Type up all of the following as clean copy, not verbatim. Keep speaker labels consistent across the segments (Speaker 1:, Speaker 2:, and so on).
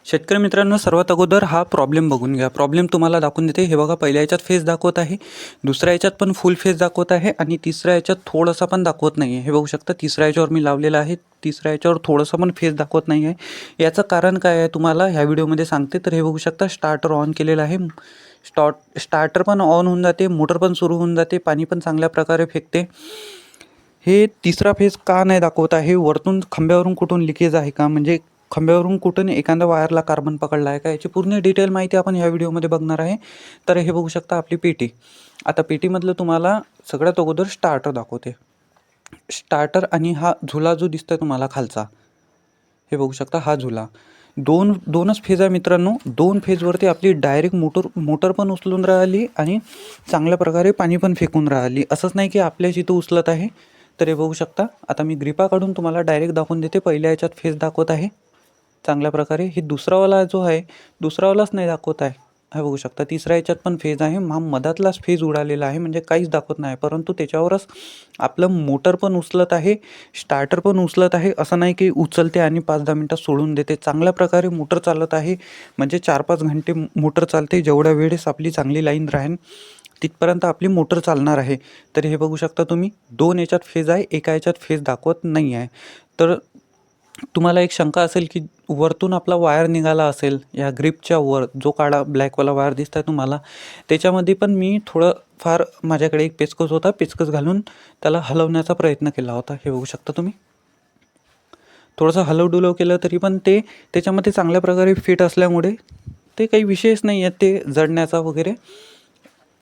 Speaker 1: शेतकरी मित्रांनो, सर्वात अगोदर हा प्रॉब्लेम बघून घ्या. प्रॉब्लेम तुम्हाला दाखवून देते. हे बघा, पहिल्या ह्याच्यात फेज दाखवत आहे, दुसऱ्या ह्याच्यात पण फुल फेज दाखवत आहे आणि तिसऱ्या ह्याच्यात थोडासा पण दाखवत नाही आहे. हे बघू शकता, तिसऱ्या ह्याच्यावर मी लावलेला आहे, तिसऱ्या ह्याच्यावर थोडंसं पण फेज दाखवत नाही आहे. याचं कारण काय आहे तुम्हाला ह्या व्हिडिओमध्ये सांगते. तर हे बघू शकता, स्टार्टर ऑन केलेलं आहे, स्टार्टर पण ऑन होऊन जाते, मोटर पण सुरू होऊन जाते, पाणी पण चांगल्या प्रकारे फेकते. हे तिसरा फेज का नाही दाखवत आहे? वरतून खांब्यावरून कुठून लिकेज आहे का, म्हणजे खांब्यावरून कुठून एखाद्या वायरला कार्बन पकडला आहे का, याची पूर्ण डिटेल माहिती आपण ह्या व्हिडिओमध्ये बघणार आहे. तर हे बघू शकता आपली पेटी. आता पेटीमधलं तुम्हाला सगळ्यात अगोदर स्टार्टर दाखवते. स्टार्टर आणि हा झुला जो दिसतोय तुम्हाला खालचा, हे बघू शकता, हा झुला. दोनच फेज आहे मित्रांनो. दोन फेजवरती आपली डायरेक्ट मोटर पण उचलून राहिली आणि चांगल्या प्रकारे पाणी पण फेकून राहिली. असंच नाही की आपल्याच इथं उचलत आहे. तर हे बघू शकता. आता मी ग्रिपा काढून तुम्हाला डायरेक्ट दाखवून देते. पहिल्या ह्याच्यात फेज दाखवत आहे चांगल्या प्रकारे. हे दुसरावाला जो आहे, दुसरावालाच नाही दाखवत आहे. हे बघू शकता, तिसऱ्या ह्याच्यात पण फेज आहे. मधातलाच फेज उडालेला आहे, म्हणजे काहीच दाखवत नाही. परंतु त्याच्यावरच आपलं मोटर पण उचलत आहे, स्टार्टर पण उचलत आहे. असं नाही की उचलते आणि 5-10 मिनटात सोडून देते. चांगल्या प्रकारे मोटर चालत आहे, म्हणजे 4-5 घंटे मोटर चालते. जेवढ्या वेळेस आपली चांगली लाईन राहील तिथपर्यंत आपली मोटर चालणार आहे. तर हे बघू शकता तुम्ही, 2 याच्यात फेज आहे, एका याच्यात फेज दाखवत नाही आहे. तर तुम्हाला एक शंका असेल की वरतून आपला वायर निघाला असेल, या ग्रिपच्या वर जो काळा ब्लॅकवाला वायर दिसत आहे तुम्हाला, त्याच्यामध्ये पण मी थोडंफार, माझ्याकडे एक पेचकस होता, पेचकस घालून त्याला हलवण्याचा प्रयत्न केला होता. हे बघू शकता तुम्ही, थोडंसं हलवडुलव केलं तरी पण ते त्याच्यामध्ये चांगल्या प्रकारे फिट असल्यामुळे ते काही विषयच नाही आहे ते जडण्याचा वगैरे.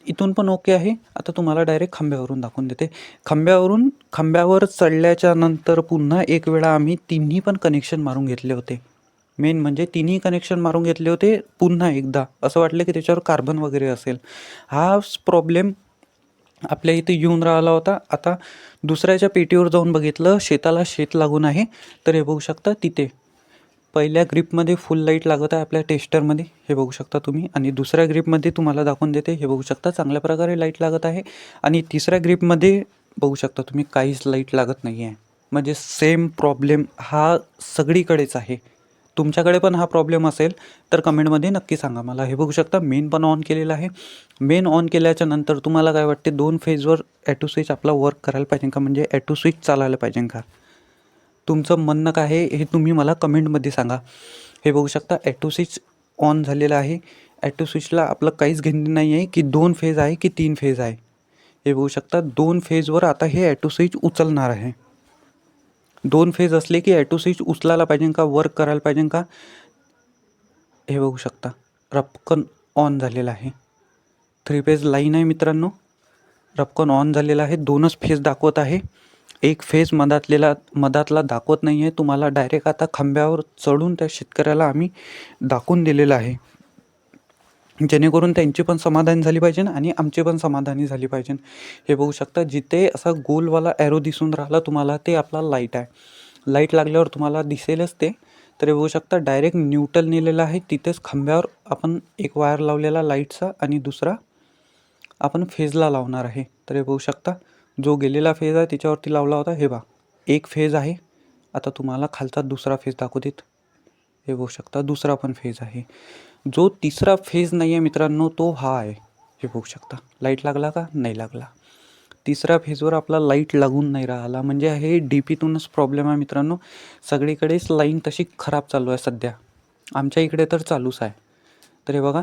Speaker 1: इथून पण ओके आहे. आता तुम्हाला डायरेक्ट खांब्यावरून दाखवून देते. खांब्यावर चढल्याच्या नंतर पुन्हा एक वेळा आम्ही तिन्ही पण कनेक्शन मारून घेतले होते. मेन म्हणजे तिन्ही कनेक्शन मारून घेतले होते पुन्हा एकदा. असं वाटलं की त्याच्यावर कार्बन वगैरे असेल. हाच प्रॉब्लेम आपल्या इथे येऊन राहिला होता. आता दुसऱ्याच्या पेटीवर जाऊन बघितलं, शेताला शेत लागून आहे. तर हे बघू शकता, तिथे पहिल्या ग्रिपमध्ये फुल लाईट लागत आहे आपल्या टेस्टरमध्ये, हे बघू शकता तुम्ही. आणि दुसऱ्या ग्रिपमध्ये तुम्हाला दाखवून देते, हे बघू शकता, चांगल्या प्रकारे लाईट लागत आहे. आणि तिसऱ्या ग्रिपमध्ये बघू शकता तुम्ही, काहीच लाईट लागत नाही आहे. म्हणजे सेम प्रॉब्लेम हा सगळीकडेच आहे. तुमच्याकडे पण हा प्रॉब्लेम असेल तर कमेंटमध्ये नक्की सांगा मला. हे बघू शकता, मेन पण ऑन केलेला आहे. मेन ऑन केल्याच्या नंतर तुम्हाला काय वाटते, 2 फेजवर ॲटो स्विच आपला वर्क करायला पाहिजे का, म्हणजे ॲटो स्विच चालायला पाहिजे का? तुमचं म्हणणं काय आहे हे तुम्ही मला कमेंटमध्ये सांगा. हे बघू शकता, ॲटो स्विच ऑन झालेला आहे. ॲटो स्विचला आपलं काहीच घेणं नाही आहे की 2 फेज आहे की 3 फेज आहे. हे बघू शकता, 2 फेजवर आता हे ॲटो स्विच उचलणार आहे. 2 फेज असले की ॲटो स्विच उचलायला पाहिजे का, वर्क करायला पाहिजे का? हे बघू शकता, रपकन ऑन झालेला आहे. 3 फेज लाईन आहे मित्रांनो, रपकन ऑन झालेला आहे. 2च फेज दाखवत आहे. एक फेज मधातला दाखवत नाही आहे. तुम्हाला डायरेक्ट आता खांब्यावर चढून त्या शेतकऱ्याला आम्ही दाखवून दिलेलं आहे, जेणेकरून त्यांची पण समाधानी झाली पाहिजे आणि आमची पण समाधानी झाली पाहिजे. हे बघू शकता, जिथे असा गोलवाला ॲरो दिसून राहिला तुम्हाला, ते आपला लाईट आहे. लाईट लागल्यावर तुम्हाला दिसेलच ते. तर हे बघू शकता, डायरेक्ट न्यूट्रल नेलेलं आहे. तिथेच खांब्यावर आपण एक वायर लावलेला लाईटचा आणि दुसरा आपण फेजला लावणार आहे. तर हे बघू शकता, जो गेलेला फेज आहे त्याच्यावरती लावला होता. हे पहा, एक फेज आहे. आता तुम्हाला खालचा दुसरा फेज दाखवतात. हे बघू शकता, दुसरा पण फेज आहे. जो तिसरा फेज नाही आहे मित्रांनो, तो हा आहे. हे बघू शकता, लाईट लागला का, नाही लागला. तिसऱ्या फेजवर आपला लाईट लागून नाही राहिला, म्हणजे हे डीपीतूनच प्रॉब्लेम आहे मित्रांनो. सगळीकडेच लाईन तशी खराब चालू आहे सध्या, आमच्या इकडे तर चालूच आहे. तर हे बघा,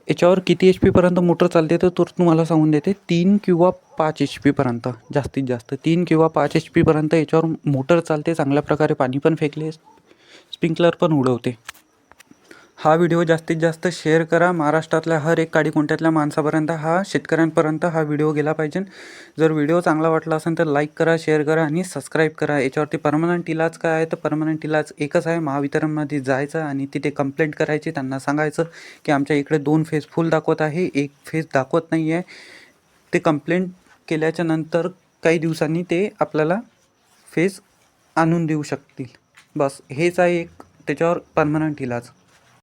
Speaker 1: याच्यावर किती HP पर्यंत मोटर चालते तर तुम्हाला सांगून देते. 3 किंवा 5 HP पर्यंत, जास्तीत जास्त 3 किंवा 5 HP पर्यंत याच्यावर मोटर चालते. चांगल्या प्रकारे पाणी पण फेकले, स्प्रिंकलर पण उडवते. हा व्हिडिओ जास्तीत जास्त शेअर करा. महाराष्ट्रातल्या हर एक काडीकोंट्यातल्या माणसापर्यंत, शेतकऱ्यांपर्यंत हा व्हिडिओ गेला पाहिजे. जर व्हिडिओ चांगला वाटला असेल तर लाईक करा, शेअर करा आणि सबस्क्राईब करा. याच्यावरती परमनंट इलाज काय आहे, तर परमनंट इलाज एकच आहे, महावितरणमध्ये जायचं आणि तिथे कंप्लेंट करायची. त्यांना सांगायचं की आमच्या इकडे 2 फेज फुल दाखवत आहे, 1 फेज दाखवत नाही आहे. ते कंप्लेंट केल्याच्या नंतर काही दिवसांनी ते आपल्याला फेज आणून देऊ शकतील. बस हेच आहे एक त्याच्यावर परमनंट इलाज.